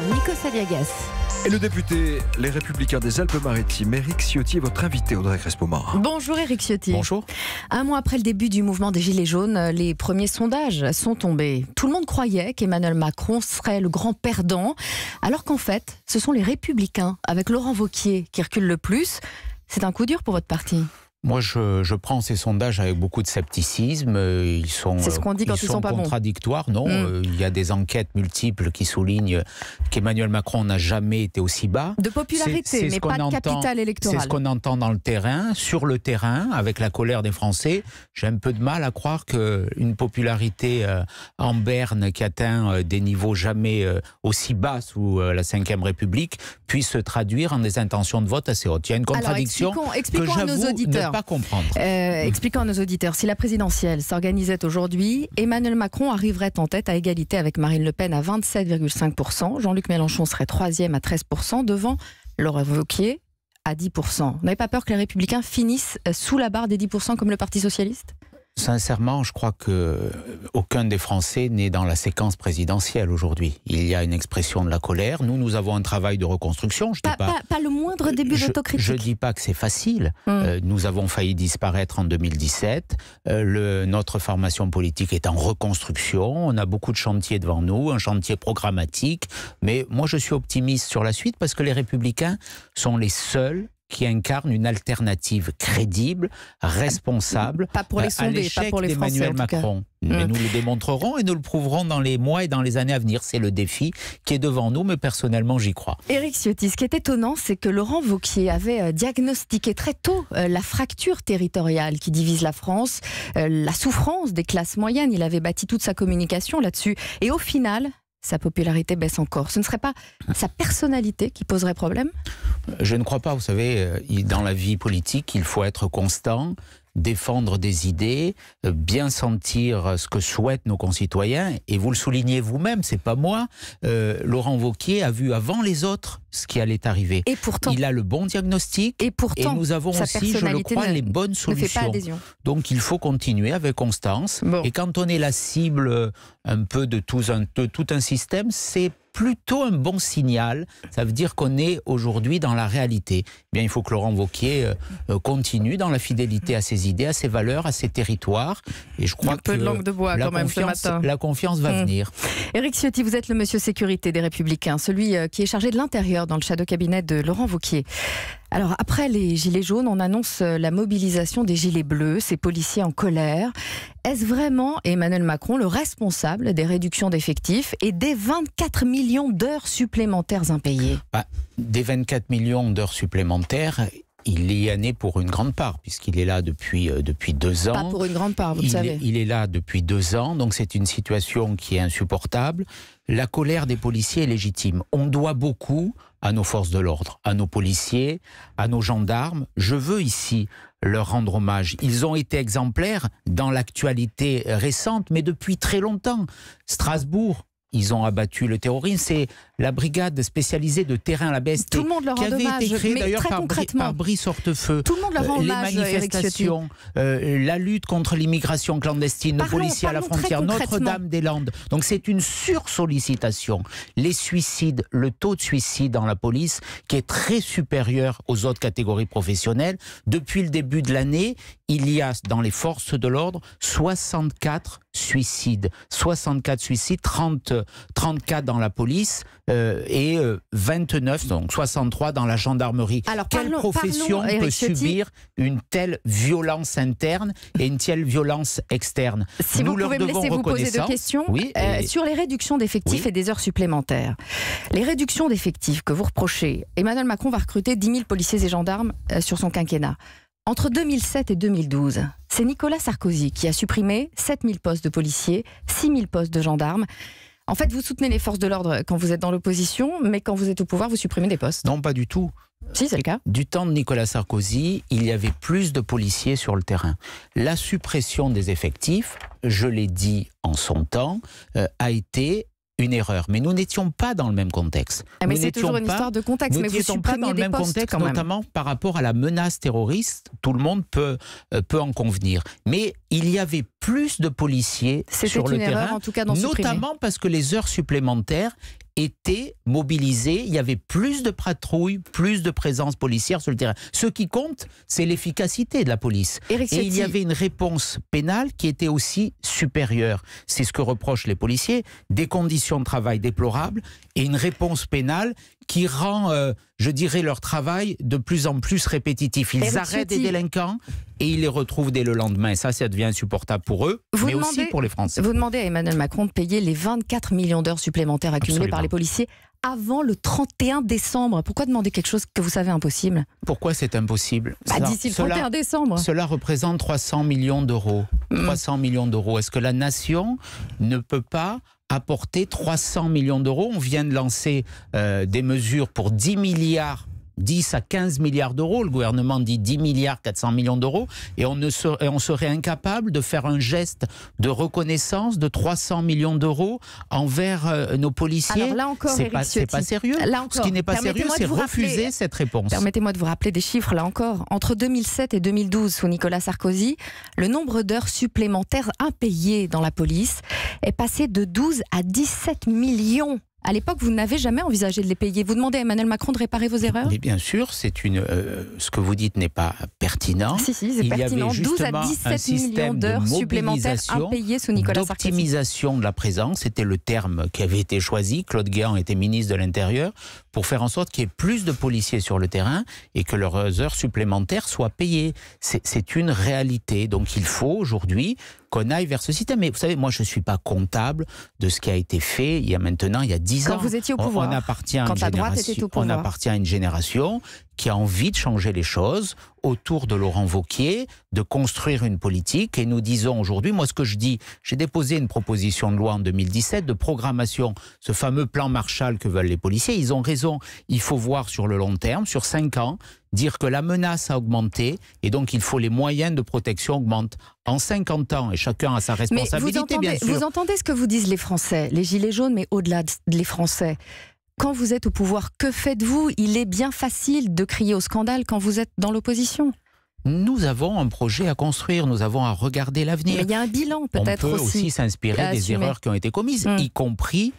Nikos Aliagas. Et le député Les Républicains des Alpes-Maritimes, Éric Ciotti, est votre invité, Audrey Crespo-Mara. Bonjour Éric Ciotti. Bonjour. Un mois après le début du mouvement des Gilets jaunes, les premiers sondages sont tombés. Tout le monde croyait qu'Emmanuel Macron serait le grand perdant, alors qu'en fait, ce sont les Républicains, avec Laurent Wauquiez, qui reculent le plus. C'est un coup dur pour votre parti. Moi, je prends ces sondages avec beaucoup de scepticisme. Ils sont, c'est ce qu'on dit quand ils sont pas contradictoires. Non, il y a des enquêtes multiples qui soulignent qu'Emmanuel Macron n'a jamais été aussi bas. De popularité, mais pas de capital électoral. C'est ce qu'on entend dans le terrain. Sur le terrain, avec la colère des Français, j'ai un peu de mal à croire qu'une popularité en berne qui atteint des niveaux jamais aussi bas sous la Ve République puisse se traduire en des intentions de vote assez hautes. Il y a une contradiction expliquons à nos auditeurs. Pas comprendre. Expliquons à nos auditeurs, si la présidentielle s'organisait aujourd'hui, Emmanuel Macron arriverait en tête à égalité avec Marine Le Pen à 27,5%, Jean-Luc Mélenchon serait troisième à 13%, devant Laurent Wauquiez à 10%. Vous n'avez pas peur que les Républicains finissent sous la barre des 10% comme le Parti Socialiste ? Sincèrement, je crois qu'aucun des Français n'est dans la séquence présidentielle aujourd'hui. Il y a une expression de la colère. Nous avons un travail de reconstruction. Pas le moindre début d'autocritique. Je ne dis pas que c'est facile. Nous avons failli disparaître en 2017. Notre formation politique est en reconstruction. On a beaucoup de chantiers devant nous, un chantier programmatique. Mais moi, je suis optimiste sur la suite parce que les Républicains sont les seuls qui incarne une alternative crédible, responsable à l'échec d'Emmanuel Macron. Mais nous le démontrerons et nous le prouverons dans les mois et dans les années à venir. C'est le défi qui est devant nous, mais personnellement, j'y crois. Éric Ciotti, ce qui est étonnant, c'est que Laurent Wauquiez avait diagnostiqué très tôt la fracture territoriale qui divise la France, la souffrance des classes moyennes. Il avait bâti toute sa communication là-dessus. Et au final, sa popularité baisse encore. Ce ne serait pas sa personnalité qui poserait problème ? Je ne crois pas. Vous savez, dans la vie politique, il faut être constant, défendre des idées, bien sentir ce que souhaitent nos concitoyens. Et vous le soulignez vous-même, c'est pas moi. Laurent Wauquiez a vu avant les autres ce qui allait arriver. Et pourtant, il a le bon diagnostic. Et pourtant, nous avons aussi, je le crois, les bonnes solutions. Donc il faut continuer avec constance. Bon. Et quand on est la cible un peu de tout un système, c'est plutôt un bon signal. Ça veut dire qu'on est aujourd'hui dans la réalité. Bien, il faut que Laurent Wauquiez continue dans la fidélité à ses idées, à ses valeurs, à ses territoires. Et je crois que de langue de bois quand même ce matin. La confiance va venir. Éric Ciotti, vous êtes le monsieur sécurité des Républicains, celui qui est chargé de l'intérieur dans le shadow cabinet de Laurent Wauquiez. Alors, après les Gilets jaunes, on annonce la mobilisation des Gilets bleus, ces policiers en colère. Est-ce vraiment Emmanuel Macron le responsable des réductions d'effectifs et des 24 millions d'heures supplémentaires impayées ? Des 24 millions d'heures supplémentaires, il y en est pour une grande part, puisqu'il est là depuis 2 ans. Pas pour une grande part, vous le savez. Il est là depuis 2 ans, donc c'est une situation qui est insupportable. La colère des policiers est légitime. On doit beaucoup à nos forces de l'ordre, à nos policiers, à nos gendarmes. Je veux ici leur rendre hommage. Ils ont été exemplaires dans l'actualité récente, mais depuis très longtemps. Strasbourg, ils ont abattu le terrorisme. C'est la brigade spécialisée de terrain, la BST, tout le monde leur qui rend avait hommage, été créée d'ailleurs par Brice Hortefeux. Tout le monde leur rend hommage, les manifestations, la lutte contre l'immigration clandestine, nos policiers à la frontière, Notre-Dame-des-Landes. Donc c'est une sursollicitation. Les suicides, le taux de suicide dans la police, qui est très supérieur aux autres catégories professionnelles. Depuis le début de l'année, il y a dans les forces de l'ordre 64 suicides. 64 suicides, 34 dans la police et 29, donc 63 dans la gendarmerie. Alors, quelle profession peut subir une telle violence interne et une telle violence externe ? Si vous pouvez me laisser vous poser 2 questions. Oui, sur les réductions d'effectifs et des heures supplémentaires. Les réductions d'effectifs que vous reprochez, Emmanuel Macron va recruter 10 000 policiers et gendarmes sur son quinquennat. Entre 2007 et 2012, c'est Nicolas Sarkozy qui a supprimé 7 000 postes de policiers, 6 000 postes de gendarmes. En fait, vous soutenez les forces de l'ordre quand vous êtes dans l'opposition, mais quand vous êtes au pouvoir, vous supprimez des postes. Non, pas du tout. Si, c'est le cas. Du temps de Nicolas Sarkozy, il y avait plus de policiers sur le terrain. La suppression des effectifs, je l'ai dit en son temps, a été une erreur. Mais nous n'étions pas dans le même contexte. Mais c'est toujours une histoire de contexte. Nous n'étions pas dans le même contexte, notamment par rapport à la menace terroriste. Tout le monde peut en convenir. Mais il y avait plus de policiers sur le terrain, erreur, en tout cas, notamment parce que les heures supplémentaires étaient mobilisés, il y avait plus de patrouilles, plus de présence policière sur le terrain. Ce qui compte, c'est l'efficacité de la police. Et il y avait une réponse pénale qui était aussi supérieure. C'est ce que reprochent les policiers, des conditions de travail déplorables et une réponse pénale qui rend, je dirais, leur travail de plus en plus répétitif. Ils arrêtent des délinquants et ils les retrouvent dès le lendemain. Ça devient insupportable pour eux, mais aussi pour les Français. Vous demandez à Emmanuel Macron de payer les 24 millions d'heures supplémentaires accumulées par les policiers avant le 31 décembre. Pourquoi demander quelque chose que vous savez impossible? Pourquoi c'est impossible? D'ici le 31 décembre. Cela représente 300 millions d'euros. 300 millions d'euros. Est-ce que la nation ne peut pas apporter 300 millions d'euros? On vient de lancer des mesures pour 10 à 15 milliards d'euros. Le gouvernement dit 10 milliards 400 millions d'euros. Et on serait incapable de faire un geste de reconnaissance de 300 millions d'euros envers nos policiers. Alors là encore, c'est pas sérieux. Là encore, ce qui n'est pas sérieux, c'est refuser cette réponse. Permettez-moi de vous rappeler des chiffres, là encore. Entre 2007 et 2012, sous Nicolas Sarkozy, le nombre d'heures supplémentaires impayées dans la police est passé de 12 à 17 millions. À l'époque, vous n'avez jamais envisagé de les payer. Vous demandez à Emmanuel Macron de réparer vos erreurs? Mais bien sûr, ce que vous dites n'est pas pertinent. Si, c'est pertinent. 12 à 17 millions d'heures supplémentaires impayées sous Nicolas Sarkozy. D'optimisation de la présence, c'était le terme qui avait été choisi. Claude Guéant était ministre de l'Intérieur pour faire en sorte qu'il y ait plus de policiers sur le terrain et que leurs heures supplémentaires soient payées. C'est une réalité. Donc il faut aujourd'hui qu'on aille vers ce système. Mais vous savez, moi je ne suis pas comptable de ce qui a été fait il y a 10 ans. Quand vous étiez au pouvoir, quand la droite était au pouvoir. On appartient à une génération qui a envie de changer les choses autour de Laurent Wauquiez, de construire une politique. Et nous disons aujourd'hui, moi ce que je dis, j'ai déposé une proposition de loi en 2017 de programmation, ce fameux plan Marshall que veulent les policiers. Ils ont raison, il faut voir sur le long terme, sur 5 ans, dire que la menace a augmenté et donc il faut les moyens de protection augmentent. En 50 ans, et chacun a sa responsabilité, bien sûr. Vous entendez ce que vous disent les Français, les Gilets jaunes, mais au-delà des Français. Quand vous êtes au pouvoir, que faites-vous? Il est bien facile de crier au scandale quand vous êtes dans l'opposition. Nous avons un projet à construire, nous avons à regarder l'avenir. Mais il y a un bilan peut-être aussi. On peut aussi s'inspirer des erreurs qui ont été commises, y compris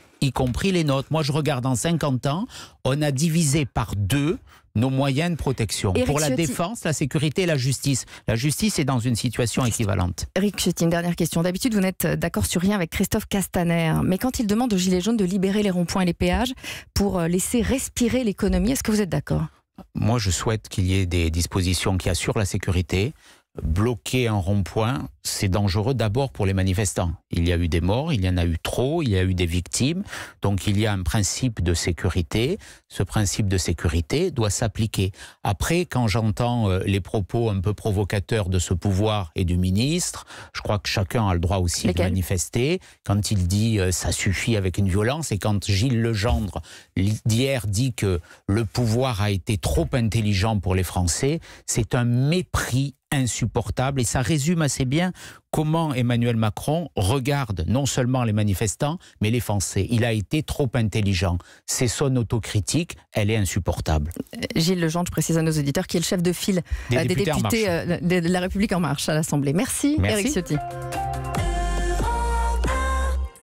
les nôtres. Moi, je regarde en 50 ans, on a divisé par 2 nos moyens de protection. Pour la défense, la sécurité et la justice. La justice est dans une situation équivalente. Éric Ciotti, une dernière question. D'habitude, vous n'êtes d'accord sur rien avec Christophe Castaner. Mais quand il demande aux Gilets jaunes de libérer les ronds-points et les péages pour laisser respirer l'économie, est-ce que vous êtes d'accord? Moi, je souhaite qu'il y ait des dispositions qui assurent la sécurité. Bloquer un rond-point, c'est dangereux d'abord pour les manifestants. Il y a eu des morts, il y en a eu trop, il y a eu des victimes. Donc il y a un principe de sécurité. Ce principe de sécurité doit s'appliquer. Après, quand j'entends les propos un peu provocateurs de ce pouvoir et du ministre, je crois que chacun a le droit aussi de manifester. Quand il dit ça suffit avec une violence, et quand Gilles Legendre d'hier dit que le pouvoir a été trop intelligent pour les Français, c'est un mépris insupportable et ça résume assez bien comment Emmanuel Macron regarde non seulement les manifestants mais les Français. Il a été trop intelligent. C'est son autocritique, elle est insupportable. Gilles Legendre, je précise à nos auditeurs, qui est le chef de file des députés de La République En Marche à l'Assemblée. Merci. Éric Ciotti.